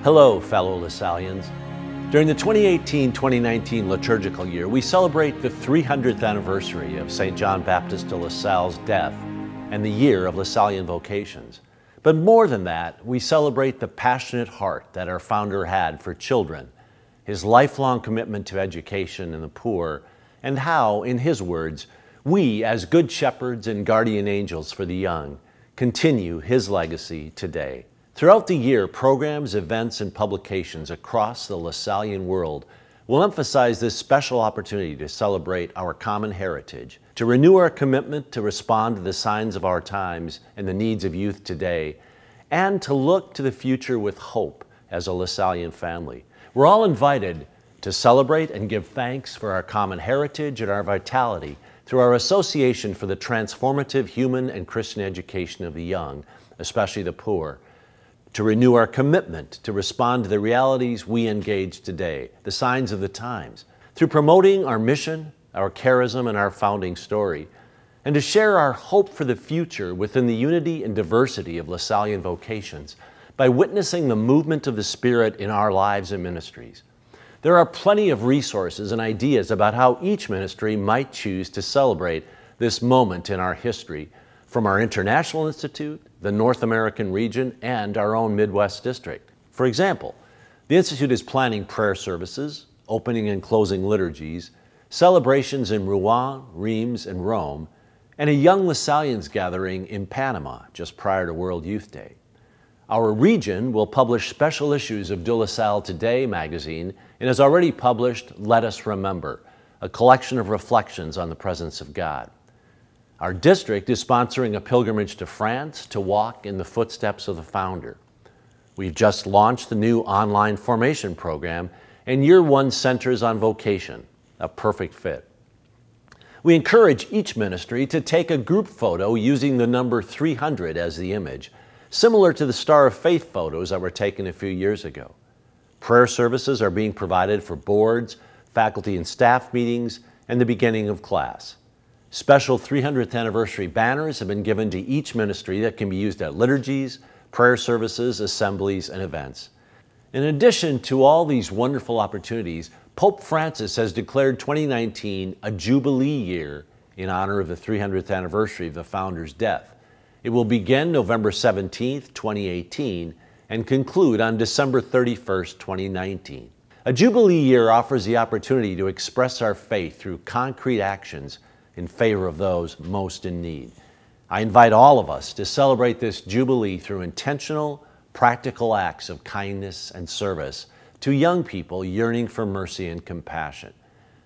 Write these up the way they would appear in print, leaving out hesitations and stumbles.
Hello, fellow LaSallians. During the 2018-2019 liturgical year, we celebrate the 300th anniversary of St. John Baptist de La Salle's death and the year of Lasallian vocations. But more than that, we celebrate the passionate heart that our founder had for children, his lifelong commitment to education and the poor, and how, in his words, we, as good shepherds and guardian angels for the young, continue his legacy today. Throughout the year, programs, events, and publications across the Lasallian world will emphasize this special opportunity to celebrate our common heritage, to renew our commitment to respond to the signs of our times and the needs of youth today, and to look to the future with hope as a Lasallian family. We're all invited to celebrate and give thanks for our common heritage and our vitality through our association for the transformative human and Christian education of the young, especially the poor, to renew our commitment to respond to the realities we engage today, the signs of the times, through promoting our mission, our charism, and our founding story, and to share our hope for the future within the unity and diversity of Lasallian vocations by witnessing the movement of the Spirit in our lives and ministries. There are plenty of resources and ideas about how each ministry might choose to celebrate this moment in our history, from our International Institute, the North American region, and our own Midwest district. For example, the Institute is planning prayer services, opening and closing liturgies, celebrations in Rouen, Reims, and Rome, and a Young Lasallians gathering in Panama just prior to World Youth Day. Our region will publish special issues of De La Salle Today magazine and has already published Let Us Remember, a collection of reflections on the presence of God. Our district is sponsoring a pilgrimage to France to walk in the footsteps of the founder. We've just launched the new online formation program, and Year One centers on vocation, a perfect fit. We encourage each ministry to take a group photo using the number 300 as the image, similar to the Star of Faith photos that were taken a few years ago. Prayer services are being provided for boards, faculty and staff meetings, and the beginning of class. Special 300th anniversary banners have been given to each ministry that can be used at liturgies, prayer services, assemblies, and events. In addition to all these wonderful opportunities, Pope Francis has declared 2019 a Jubilee year in honor of the 300th anniversary of the founder's death. It will begin November 17, 2018, and conclude on December 31, 2019. A Jubilee year offers the opportunity to express our faith through concrete actions in favor of those most in need. I invite all of us to celebrate this Jubilee through intentional, practical acts of kindness and service to young people yearning for mercy and compassion.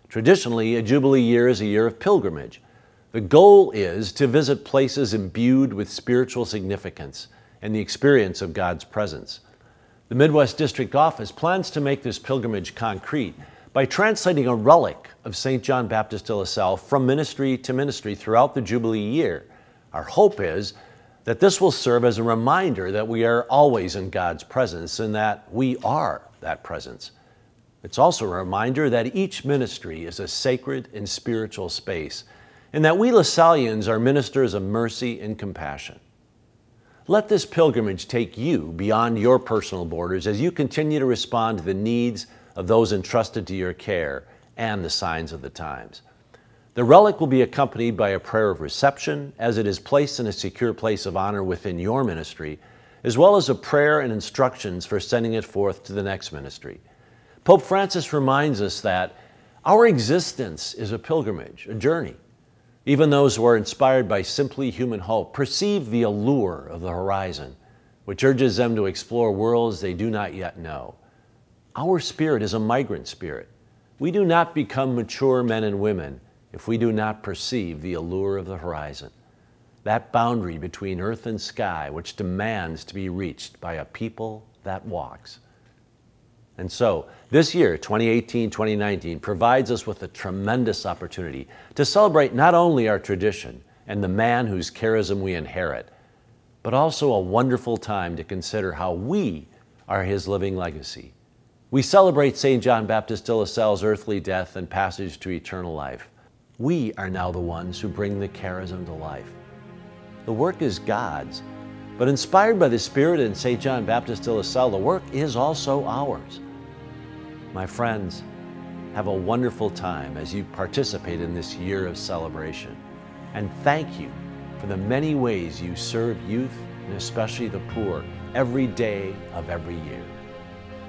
Traditionally, a Jubilee year is a year of pilgrimage. The goal is to visit places imbued with spiritual significance and the experience of God's presence. The Midwest District Office plans to make this pilgrimage concrete by translating a relic of St. John Baptist de La Salle from ministry to ministry throughout the Jubilee year. Our hope is that this will serve as a reminder that we are always in God's presence and that we are that presence. It's also a reminder that each ministry is a sacred and spiritual space, and that we Lasallians are ministers of mercy and compassion. Let this pilgrimage take you beyond your personal borders as you continue to respond to the needs of those entrusted to your care and the signs of the times. The relic will be accompanied by a prayer of reception as it is placed in a secure place of honor within your ministry, as well as a prayer and instructions for sending it forth to the next ministry. Pope Francis reminds us that our existence is a pilgrimage, a journey. Even those who are inspired by simply human hope perceive the allure of the horizon, which urges them to explore worlds they do not yet know. Our spirit is a migrant spirit. We do not become mature men and women if we do not perceive the allure of the horizon, that boundary between earth and sky which demands to be reached by a people that walks. And so, this year, 2018-2019, provides us with a tremendous opportunity to celebrate not only our tradition and the man whose charism we inherit, but also a wonderful time to consider how we are his living legacy. We celebrate St. John Baptist de La Salle's earthly death and passage to eternal life. We are now the ones who bring the charism to life. The work is God's, But inspired by the Spirit in St. John Baptist de La Salle, the work is also ours. My friends, have a wonderful time as you participate in this year of celebration. And thank you for the many ways you serve youth, and especially the poor, every day of every year.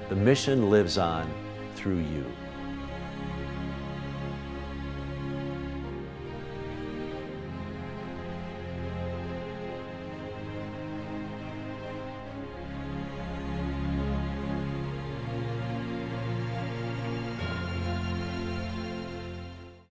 The mission lives on through you.